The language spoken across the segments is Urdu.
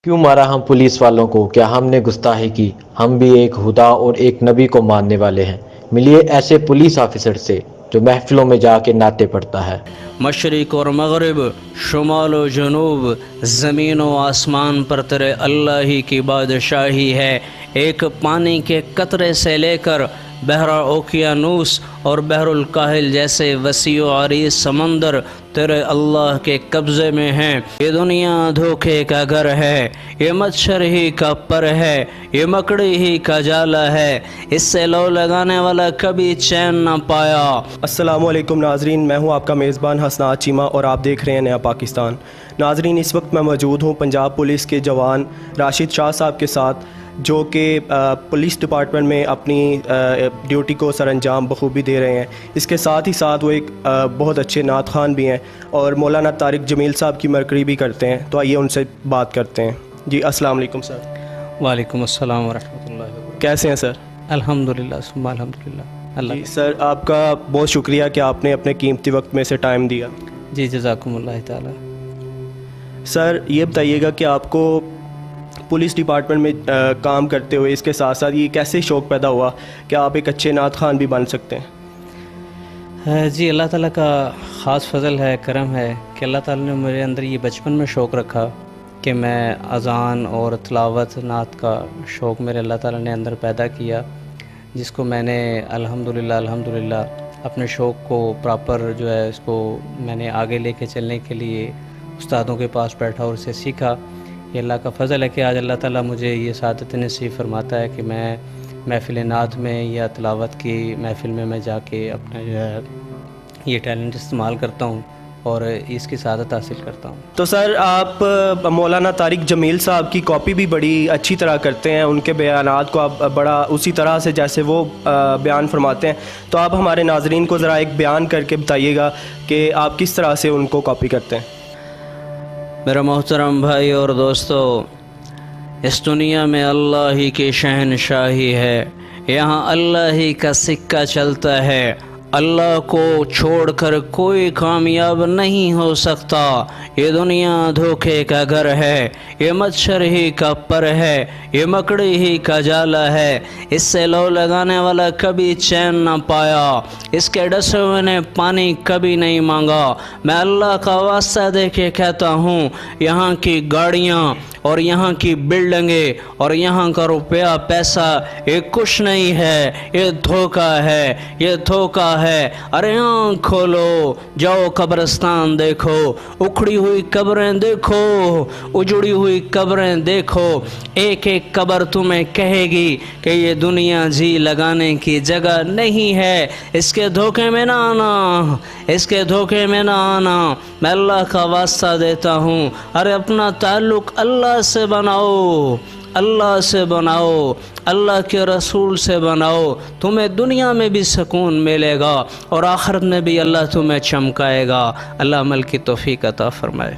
کیوں مارا ہم پولیس والوں کو؟ کیا ہم نے گستاخی کی؟ ہم بھی ایک خدا اور ایک نبی کو ماننے والے ہیں۔ ملیے ایسے پولیس آفیسر سے جو محفلوں میں جا کے نعتیں پڑھتا ہے۔ مشرق اور مغرب، شمال و جنوب، زمین و آسمان پر تیرے اللہ ہی کی بادشاہی ہے۔ ایک پانی کے قطرے سے لے کر بحر اوقیانوس اور بحر الکاہل جیسے وسیع و عریض سمندر تیرے اللہ کے قبضے میں ہیں۔ یہ دنیا دھوکے کا گھر ہے، یہ مچھر ہی کا پر ہے، یہ مکڑی ہی کا جالا ہے، اس سے لو لگانے والا کبھی چین نہ پایا۔ السلام علیکم ناظرین، میں ہوں آپ کا میزبان حسنات چیمہ اور آپ دیکھ رہے ہیں نیا پاکستان۔ ناظرین، اس وقت میں موجود ہوں پنجاب پولیس کے جوان راشد شاہ صاحب کے ساتھ، جو کہ پولیس ڈپارٹمنٹ میں اپنی ڈیوٹی کو سر انجام بخوبی دے رہے ہیں۔ اس کے ساتھ ہی ساتھ وہ ایک بہت اچھے نعت خوان بھی ہیں اور مولانا طارق جمیل صاحب کی مرکری بھی کرتے ہیں۔ تو آئیے ان سے بات کرتے ہیں۔ جی السلام علیکم سر۔ وعلیکم السلام ورحمۃ اللہ وبرکاتہ۔ کیسے ہیں سر؟ الحمدللہ ثم الحمدللہ۔ اللہ جی سر، آپ کا بہت شکریہ کہ آپ نے اپنے قیمتی وقت میں سے ٹائم دیا۔ جی جزاکم اللہ تعالی۔ سر یہ بتائیے گا کہ آپ کو پولیس ڈپارٹمنٹ میں کام کرتے ہوئے اس کے ساتھ ساتھ یہ کیسے شوق پیدا ہوا کہ آپ ایک اچھے نعت خوان بھی بن سکتے ہیں؟ جی اللہ تعالیٰ کا خاص فضل ہے، کرم ہے کہ اللہ تعالیٰ نے میرے اندر یہ بچپن میں شوق رکھا کہ میں اذان اور تلاوت نعت کا شوق میرے اللہ تعالیٰ نے اندر پیدا کیا، جس کو میں نے الحمدللہ اپنے شوق کو پراپر جو ہے اس کو میں نے آگے لے کے چلنے کے لیے استادوں کے پاس بیٹھا اور اسے سیکھا۔ یہ اللہ کا فضل ہے کہ آج اللہ تعالیٰ مجھے یہ سعادت نصیب فرماتا ہے کہ میں محفل نعت میں یا تلاوت کی محفل میں جا کے اپنا جو ہے یہ ٹیلنٹ استعمال کرتا ہوں اور اس کی سعادت حاصل کرتا ہوں۔ تو سر آپ مولانا طارق جمیل صاحب کی کاپی بھی بڑی اچھی طرح کرتے ہیں، ان کے بیانات کو آپ بڑا اسی طرح سے جیسے وہ بیان فرماتے ہیں۔ تو آپ ہمارے ناظرین کو ذرا ایک بیان کر کے بتائیے گا کہ آپ کس طرح سے ان کو کاپی کرتے ہیں۔ میرا محترم بھائی اور دوستو، اس دنیا میں اللہ ہی کی شہنشاہی ہے، یہاں اللہ ہی کا سکہ چلتا ہے، اللہ کو چھوڑ کر کوئی کامیاب نہیں ہو سکتا۔ یہ دنیا دھوکے کا گھر ہے، یہ مچھر ہی کا پر ہے، یہ مکڑی ہی کا جالا ہے، اس سے لو لگانے والا کبھی چین نہ پایا، اس کے ڈسے ہوئے نے پانی کبھی نہیں مانگا۔ میں اللہ کا واسطہ دے کے کہتا ہوں، یہاں کی گاڑیاں اور یہاں کی بلڈنگیں اور یہاں کا روپیہ پیسہ یہ کچھ نہیں ہے، یہ دھوکہ ہے، یہ دھوکہ ہے۔ ارے آنکھ کھولو، جاؤ قبرستان دیکھو، اکھڑی ہوئی قبریں دیکھو، اجڑی ہوئی قبریں دیکھو، ایک ایک قبر تمہیں کہے گی کہ یہ دنیا جی لگانے کی جگہ نہیں ہے۔ اس کے دھوکے میں نہ آنا، اس کے دھوکے میں نہ آنا، میں اللہ کا واسطہ دیتا ہوں۔ ارے اپنا تعلق اللہ سے بناؤ، اللہ سے بناؤ، اللہ کے رسول سے بناؤ، تمہیں دنیا میں بھی سکون ملے گا اور آخرت میں بھی اللہ تمہیں چمکائے گا۔ اللہ عمل کی توفیق عطا فرمائے۔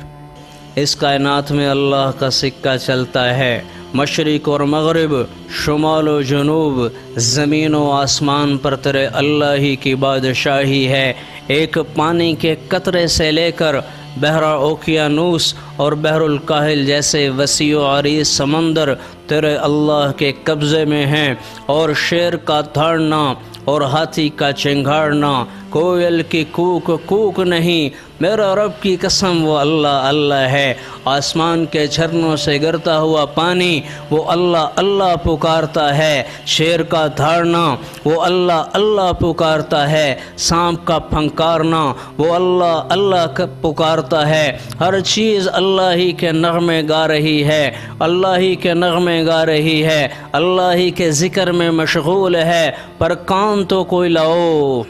اس کائنات میں اللہ کا سکہ چلتا ہے، مشرق اور مغرب، شمال و جنوب، زمین و آسمان پر تیرے اللہ ہی کی بادشاہی ہے۔ ایک پانی کے قطرے سے لے کر بحر اوقیانوس اور بحر الکاہل جیسے وسیع و عریض سمندر تیرے اللہ کے قبضے میں ہیں، اور شیر کا دھاڑنا اور ہاتھی کا چنگھاڑنا، کوئل کی کوک کوک نہیں، میرا رب کی قسم وہ اللہ ہے۔ آسمان کے جھرنوں سے گرتا ہوا پانی وہ اللہ پکارتا ہے، شیر کا دھاڑنا وہ اللہ پکارتا ہے، سانپ کا پھنکارنا وہ اللہ پکارتا ہے۔ ہر چیز اللہ ہی کے نغمے گا رہی ہے، اللہ ہی کے نغمے گا رہی ہے، اللہ ہی کے ذکر میں مشغول ہے۔ پر کان تو کوئی لاؤ،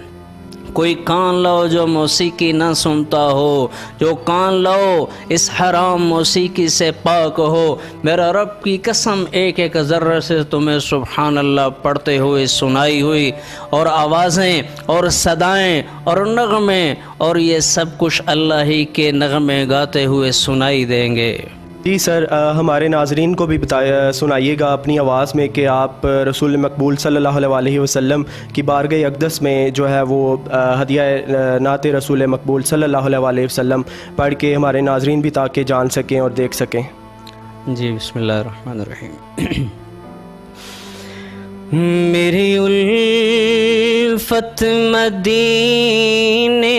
کوئی کان لاؤ جو موسیقی نہ سنتا ہو، جو کان لاؤ اس حرام موسیقی سے پاک ہو۔ میرا رب کی قسم ایک ایک ذرہ سے تمہیں سبحان اللہ پڑھتے ہوئے سنائی ہوئی، اور آوازیں اور صدائیں اور نغمے اور یہ سب کچھ اللہ ہی کے نغمے گاتے ہوئے سنائی دیں گے۔ جی سر، ہمارے ناظرین کو بھی سنائیے گا اپنی آواز میں کہ آپ رسول مقبول صلی اللہ علیہ وسلم کی بارگاہ اقدس میں جو ہے وہ ہدیہ نعت رسول مقبول صلی اللہ علیہ وسلم پڑھ کے ہمارے ناظرین بھی تاکہ جان سکیں اور دیکھ سکیں۔ جی بسم اللہ الرحمن الرحیم. میری الفت مدینے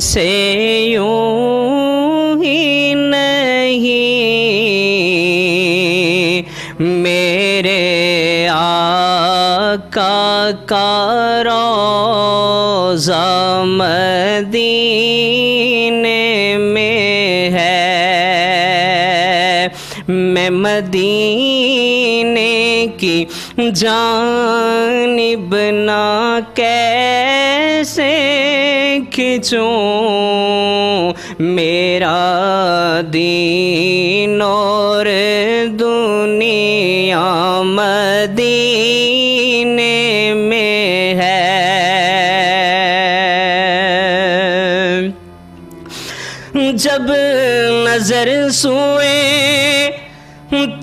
سے یوں ہی نہیں، میرے آقا کا روضہ مدینے میں ہے. میں مدینے کی جانب نہ کیسے کھنچوں، میرا دین اور دنیا مدینے میں ہے. جب نظر سوئے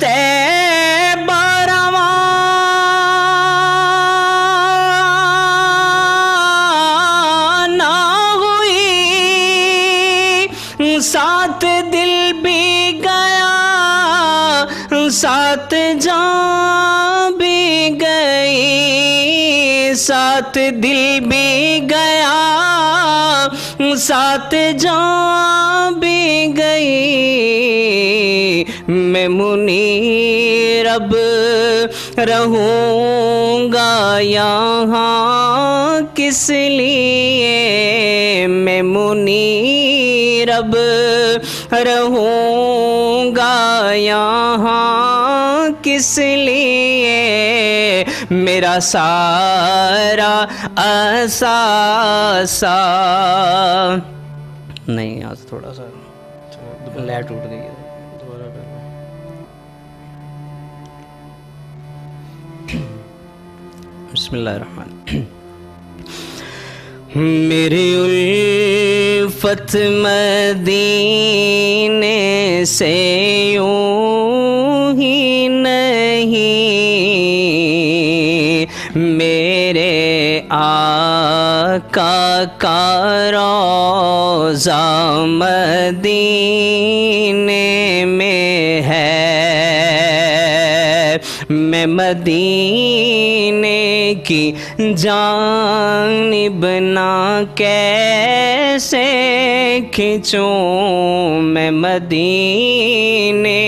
طیبہ روانہ ہوئی، ساتھ دل بھی گیا، ساتھ جان بھی گئی، ساتھ دل بھی گیا، ساتھ جان بھی گئی. میں منیر اب رہوں گا یہاں کس لیے، میں منیر اب رہوں گا یہاں کس لیے، میرا سارا اثاثہ. نہیں آج تھوڑا سا لائٹ ٹوٹ گئی ہے. بسم اللہ الرحمن. میری الفت مدینے سے یوں ہی نہیں، میرے آقا کا روضہ مدینے میں ہے. میں مدینے کی جانب نہ کیسے کھنچوں، میں مدینے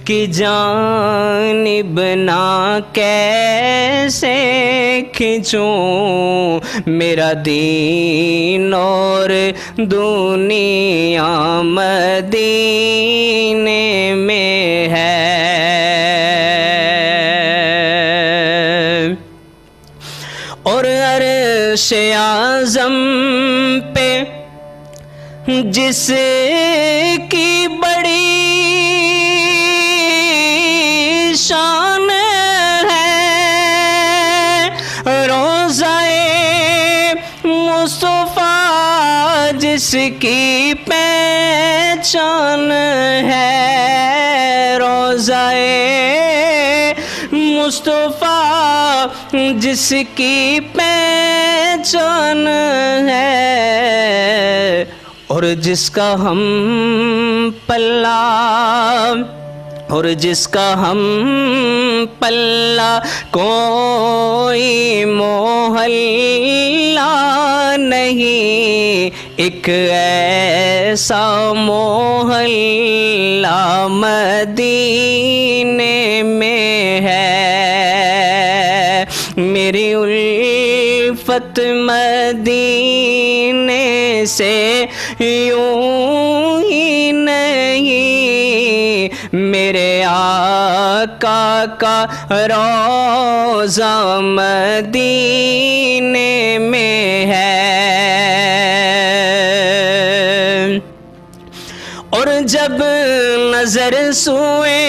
کی جانب نہ کیسے کھنچوں، میرا دین اور دنیا مدینے میں ہے. اور عرش اعظم پہ جس کی بڑی شان ہے، روضہ مصطفیٰ جس کی پہچان ہے، روضہ مصطفیٰ جس کی پہچان ہے، اور جس کا ہم پلہ کوئی محلہ نہیں، ایک ایسا محلہ مدینے میں ہے. میری الفت مدینے سے یوں ہی نہیں، میرے آقا کا روضہ مدینے میں ہے. اور جب نظر سوئے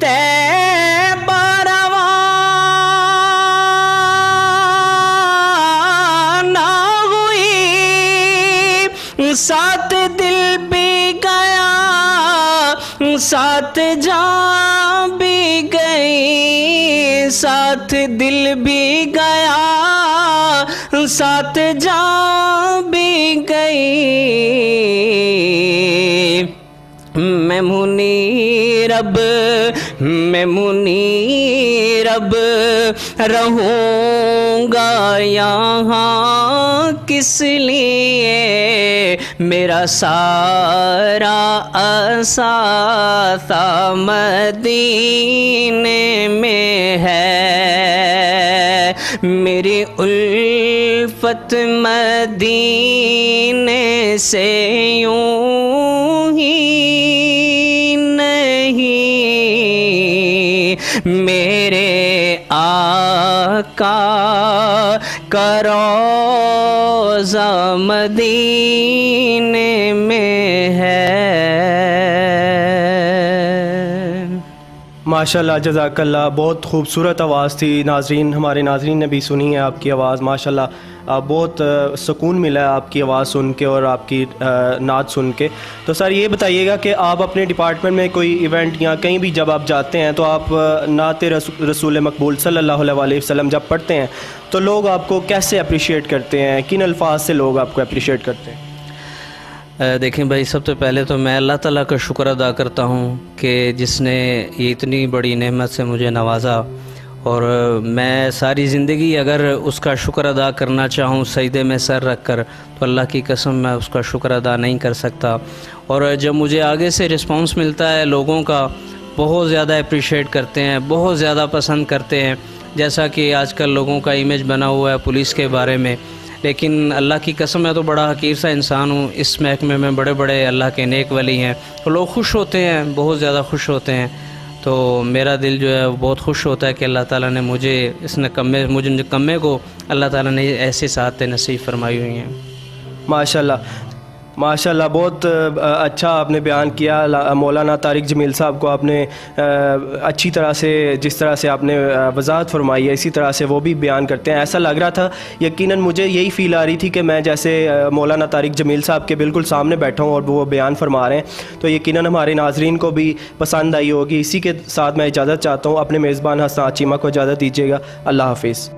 طیبہ روانہ ہوئی، ساتھ دل بھی گیا، ساتھ جان بھی گئی، ساتھ دل بھی گیا، ساتھ جان بھی گئی. میں منیر رب میں منیرب رہوں گا یہاں کس لیے میرا سارا اثاثہ مدینے میں ہے میری الفت مدینے سے یوں ہی نہیں میرے آقا کا روضہ مدینے میں ہے۔ ماشاءاللہ جزاک اللہ، بہت خوبصورت آواز تھی۔ ناظرین، ہمارے ناظرین نے بھی سنی ہے آپ کی آواز، ماشاءاللہ بہت سکون ملا ہے آپ کی آواز سن کے اور آپ کی نعت سن کے۔ تو سر یہ بتائیے گا کہ آپ اپنے ڈپارٹمنٹ میں کوئی ایونٹ یا کہیں بھی جب آپ جاتے ہیں تو آپ نعت رسول مقبول صلی اللہ علیہ وسلم جب پڑھتے ہیں تو لوگ آپ کو کیسے اپریشیٹ کرتے ہیں، کن الفاظ سے لوگ آپ کو اپریشیٹ کرتے ہیں؟ دیکھیں بھائی، سب سے پہلے تو میں اللہ تعالیٰ کا شکر ادا کرتا ہوں کہ جس نے یہ اتنی بڑی نعمت سے مجھے نوازا، اور میں ساری زندگی اگر اس کا شکر ادا کرنا چاہوں سجدے میں سر رکھ کر تو اللہ کی قسم میں اس کا شکر ادا نہیں کر سکتا۔ اور جب مجھے آگے سے رسپانس ملتا ہے لوگوں کا، بہت زیادہ اپریشیٹ کرتے ہیں، بہت زیادہ پسند کرتے ہیں، جیسا کہ آج کل لوگوں کا امیج بنا ہوا ہے پولیس کے بارے میں، لیکن اللہ کی قسم میں تو بڑا حقیر سا انسان ہوں۔ اس محکمے میں بڑے بڑے اللہ کے نیک ولی ہیں، تو لوگ خوش ہوتے ہیں، بہت زیادہ خوش ہوتے ہیں۔ تو میرا دل جو ہے بہت خوش ہوتا ہے کہ اللہ تعالیٰ نے مجھے مجھے نکمے کو اللہ تعالیٰ نے ایسے سعادتیں نصیب فرمائی ہوئی ہیں۔ ماشاءاللہ ماشاءاللہ، بہت اچھا آپ نے بیان کیا۔ مولانا طارق جمیل صاحب کو آپ نے اچھی طرح سے، جس طرح سے آپ نے وضاحت فرمائی ہے اسی طرح سے وہ بھی بیان کرتے ہیں۔ ایسا لگ رہا تھا، یقیناً مجھے یہی فیل آ رہی تھی کہ میں جیسے مولانا طارق جمیل صاحب کے بالکل سامنے بیٹھا ہوں اور وہ بیان فرما رہے ہیں، تو یقیناً ہمارے ناظرین کو بھی پسند آئی ہوگی۔ اسی کے ساتھ میں اجازت چاہتا ہوں، اپنے میزبان حسنات چیمہ کو اجازت دیجیے گا۔ اللہ حافظ۔